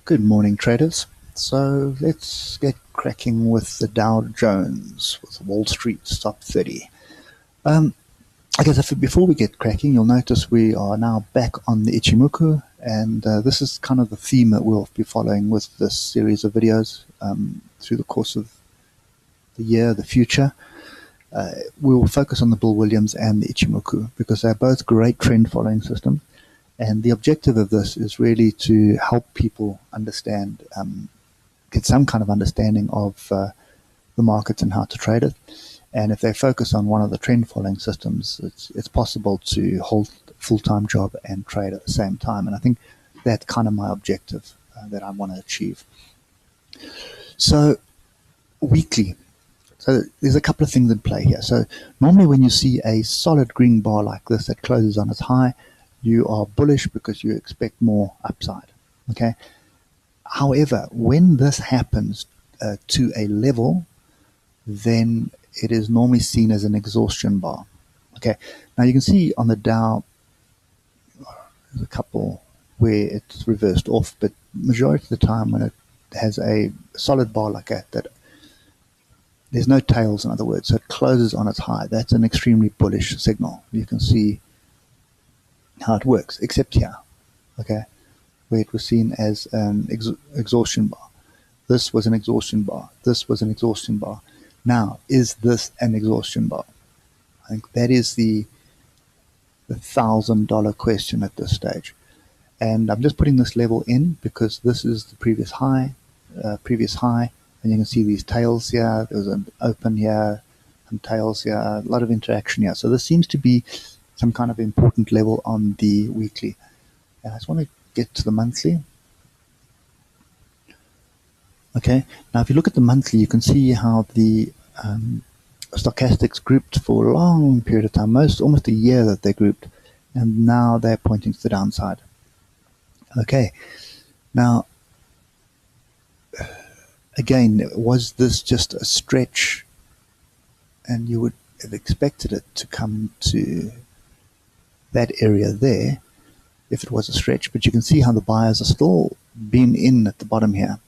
Good morning, traders. So let's get cracking with the Dow Jones with Wall Street top 30. I guess before we get cracking, you'll notice we are now back on the Ichimoku, and this is kind of the theme that we'll be following with this series of videos through the course of the year, the future. We will focus on the Bill Williams and the Ichimoku because they're both great trend following systems. And the objective of this is really to help people understand, get some kind of understanding of the markets and how to trade it. And if they focus on one of the trend following systems, it's possible to hold a full-time job and trade at the same time. And I think that's kind of my objective that I want to achieve. So weekly. So there's a couple of things in play here. So normally when you see a solid green bar like this that closes on its high, you are bullish because you expect more upside. Okay. However, when this happens to a level, then it is normally seen as an exhaustion bar. Okay. Now you can see on the Dow, there's a couple where it's reversed off, but majority of the time when it has a solid bar like that there's no tails, in other words, so it closes on its high. That's an extremely bullish signal. You can see how it works, except here, okay, where it was seen as an exhaustion bar. This was an exhaustion bar. This was an exhaustion bar. Now, is this an exhaustion bar? I think that is the $1,000 question at this stage. And I'm just putting this level in because this is the previous high, and you can see these tails here. There's an open here, and tails here, a lot of interaction here. So this seems to be some kind of important level on the weekly. And I just want to get to the monthly. Okay, now if you look at the monthly, you can see how the stochastics grouped for a long period of time, almost a year that they grouped, and now they're pointing to the downside. Okay, now again, was this just a stretch, and you would have expected it to come to that area there if it was a stretch, but you can see how the buyers are still being in at the bottom here.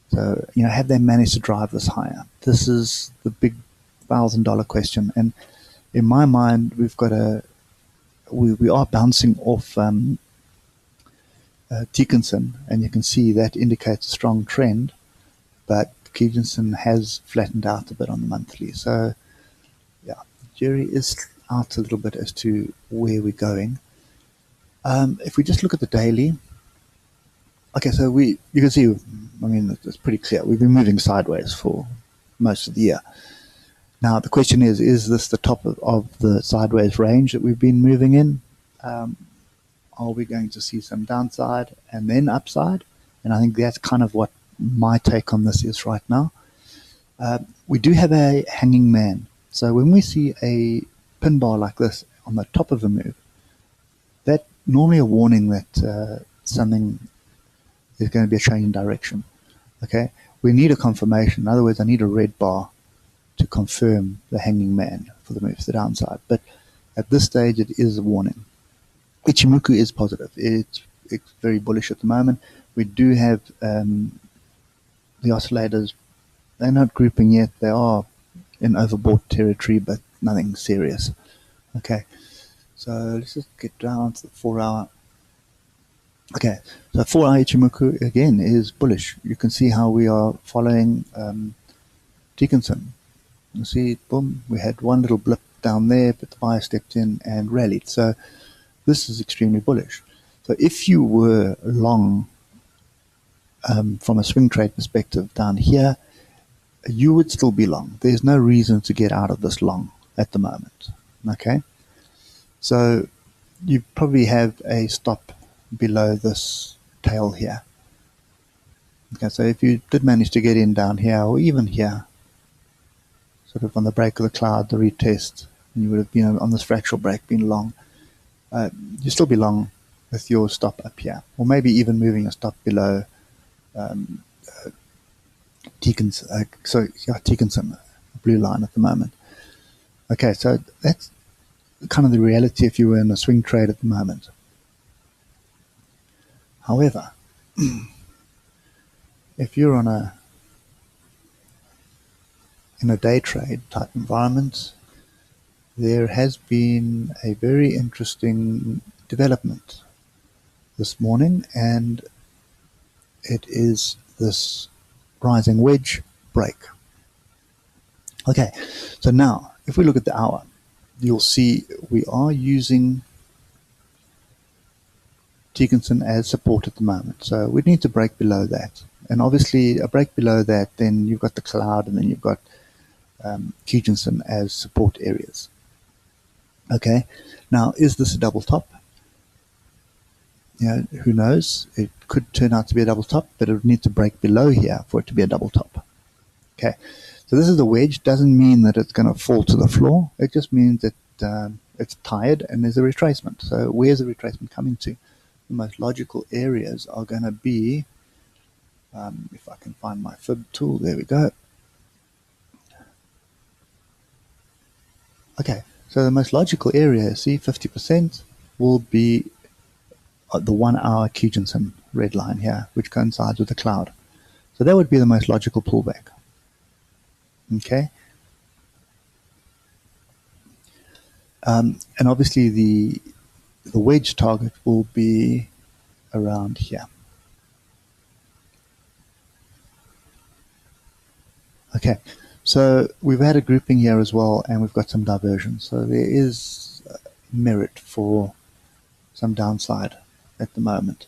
So, have they managed to drive this higher? This is the big $1,000 question. And in my mind, we are bouncing off Dickinson, and you can see that indicates a strong trend, but Dickinson has flattened out a bit on the monthly. So, yeah, the jury is out a little bit as to where we're going. If we just look at the daily, okay, so you can see, it's pretty clear. We've been moving sideways for most of the year. Now, the question is this the top of the sideways range that we've been moving in? Are we going to see some downside and then upside? And I think that's kind of what my take on this is right now. We do have a hanging man. So when we see a pin bar like this on the top of a move, that's normally a warning that something is going to be a change in direction. Okay, we need a confirmation. In other words, I need a red bar to confirm the hanging man for the move to the downside. But at this stage, it is a warning. Ichimoku is positive. It's very bullish at the moment. We do have the oscillators. They're not grouping yet. They are in overbought territory, but nothing serious. Okay, so let's just get down to the 4-hour. Okay, so 4-hour Ichimoku again is bullish. You can see how we are following Dickinson. You see, boom, we had one little blip down there, but the buyer stepped in and rallied. So this is extremely bullish. So if you were long from a swing trade perspective down here, you would still be long. There's no reason to get out of this long at the moment. Okay, so you probably have a stop below this tail here. Okay, so if you did manage to get in down here or even here, sort of on the break of the cloud, the retest, and you would have been on this fractional break been long, you still be long with your stop up here, or maybe even moving a stop below Dickinson, blue line at the moment. Okay, so that's kind of the reality if you were in a swing trade at the moment. However, if you're in a day trade type environment, there has been a very interesting development this morning, and it is this rising wedge break. Okay, so now if we look at the hour, you'll see we are using Dickinson as support at the moment. So we need to break below that. And obviously a break below that, then you've got the cloud, and then you've got Dickinson as support areas. Okay, now is this a double top? Who knows? It could turn out to be a double top, but it would need to break below here for it to be a double top. Okay, so this is a wedge. Doesn't mean that it's going to fall to the floor. It just means that it's tired and there's a retracement. So where's the retracement coming to? The most logical areas are going to be, if I can find my fib tool, there we go. Okay, so the most logical area, see, 50% will be the 1 hour Dickinson red line here, which coincides with the cloud. So that would be the most logical pullback. Okay. And obviously the wedge target will be around here. Okay, so we've had a grouping here as well, and we've got some diversion. So there is merit for some downside at the moment.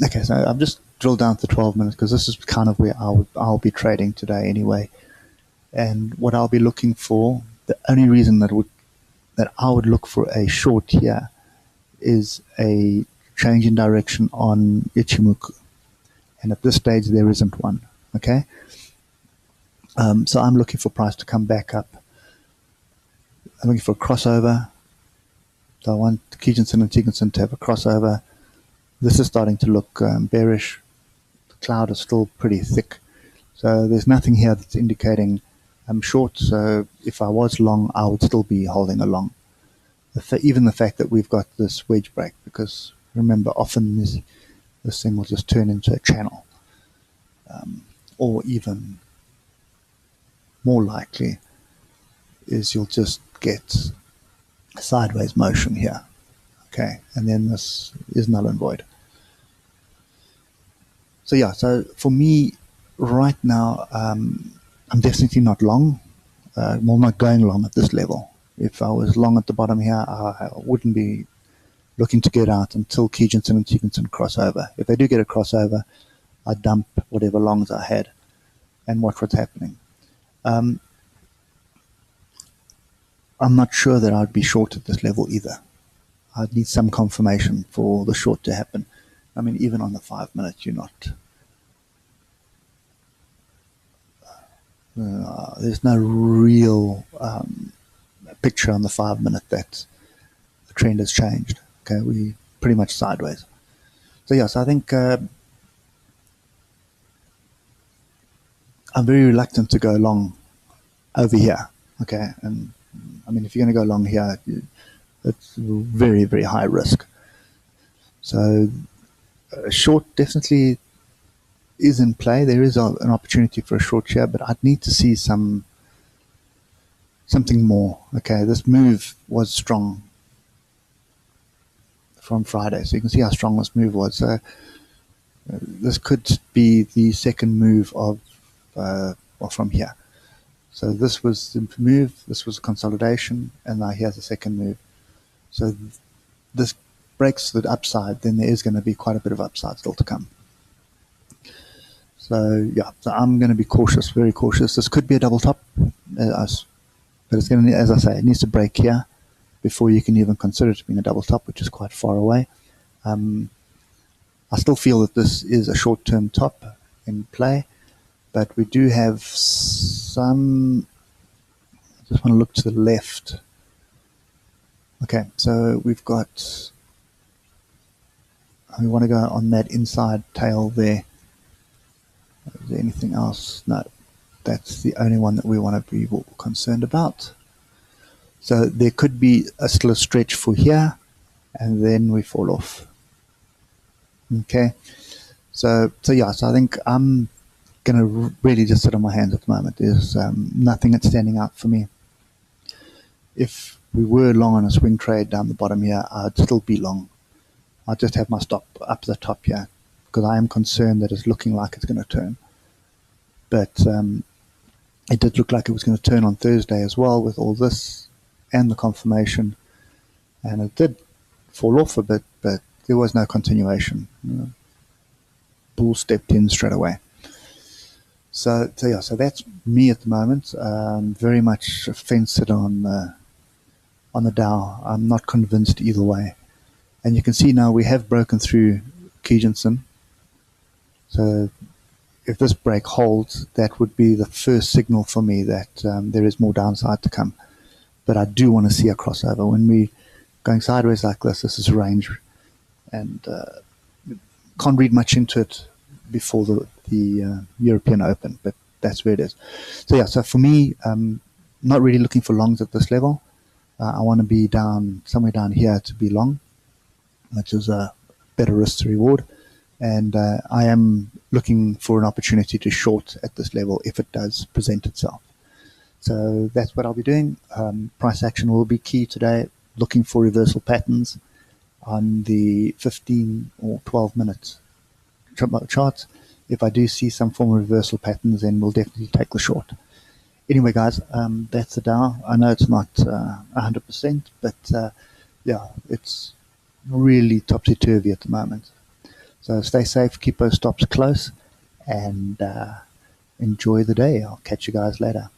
Okay, so I've just drilled down to 12 minutes because this is kind of where I'll be trading today anyway. And what I'll be looking for, the only reason that I would look for a short here is a change in direction on Ichimoku. And at this stage, there isn't one. Okay, so I'm looking for price to come back up. I'm looking for a crossover. So I want Dickinson and Dickinson to have a crossover. This is starting to look bearish. The cloud is still pretty thick. So there's nothing here that's indicating I'm short. So if I was long, I would still be holding a long. Even the fact that we've got this wedge break, because remember, often this thing will just turn into a channel. Or even more likely is you'll just get sideways motion here. Okay, and then this is null and void. So yeah, so for me right now, I'm definitely not long. Well, not going long at this level. If I was long at the bottom here, I wouldn't be looking to get out until Dickinson and Dickinson cross over. If they do get a crossover, I dump whatever longs I had and watch what's happening. I'm not sure that I'd be short at this level either. I'd need some confirmation for the short to happen. I mean, even on the 5 minutes, you're not. There's no real picture on the 5 minute that the trend has changed. Okay, we pretty much sideways. So yes, I think I'm very reluctant to go long over here. Okay, and I mean, if you're going to go long here, it's very, very high risk. So short definitely is in play. There is an opportunity for a short here, but I'd need to see something more. Okay, this move was strong from Friday, so you can see how strong this move was. So this could be the second move of well, from here. So this was the move, this was consolidation, and now here's the second move. So this breaks the upside, then there is going to be quite a bit of upside still to come. So yeah, so I'm going to be cautious, very cautious. This could be a double top, but it's going to, as I say, it needs to break here before you can even consider it being a double top, which is quite far away. I still feel that this is a short-term top in play, but we do have some. I just want to look to the left. Okay, so we've got. We want to go on that inside tail there. Is there anything else? No, that's the only one that we want to be concerned about. So there could be still a stretch for here, and then we fall off. Okay. So I think I'm going to really just sit on my hands at the moment. There's nothing that's standing out for me. If we were long on a swing trade down the bottom here, I'd still be long. I'd just have my stop up the top here because I am concerned that it's looking like it's going to turn. But it did look like it was going to turn on Thursday as well with all this and the confirmation. And it did fall off a bit, but there was no continuation. Bull stepped in straight away. So that's me at the moment. Very much fenced on the Dow. I'm not convinced either way. And you can see now we have broken through Kijinson. So if this break holds, that would be the first signal for me that there is more downside to come. But I do want to see a crossover. When we going sideways like this is range, and can't read much into it before the European Open, but that's where it is. So for me, not really looking for longs at this level. I want to be down somewhere down here to be long, which is a better risk to reward. And I am looking for an opportunity to short at this level if it does present itself. So that's what I'll be doing. Price action will be key today, looking for reversal patterns on the 15 or 12 minutes charts. If I do see some form of reversal patterns, then we'll definitely take the short. Anyway, guys, that's the Dow. I know it's not 100%, but it's really topsy-turvy at the moment. So stay safe, keep those stops close, and enjoy the day. I'll catch you guys later.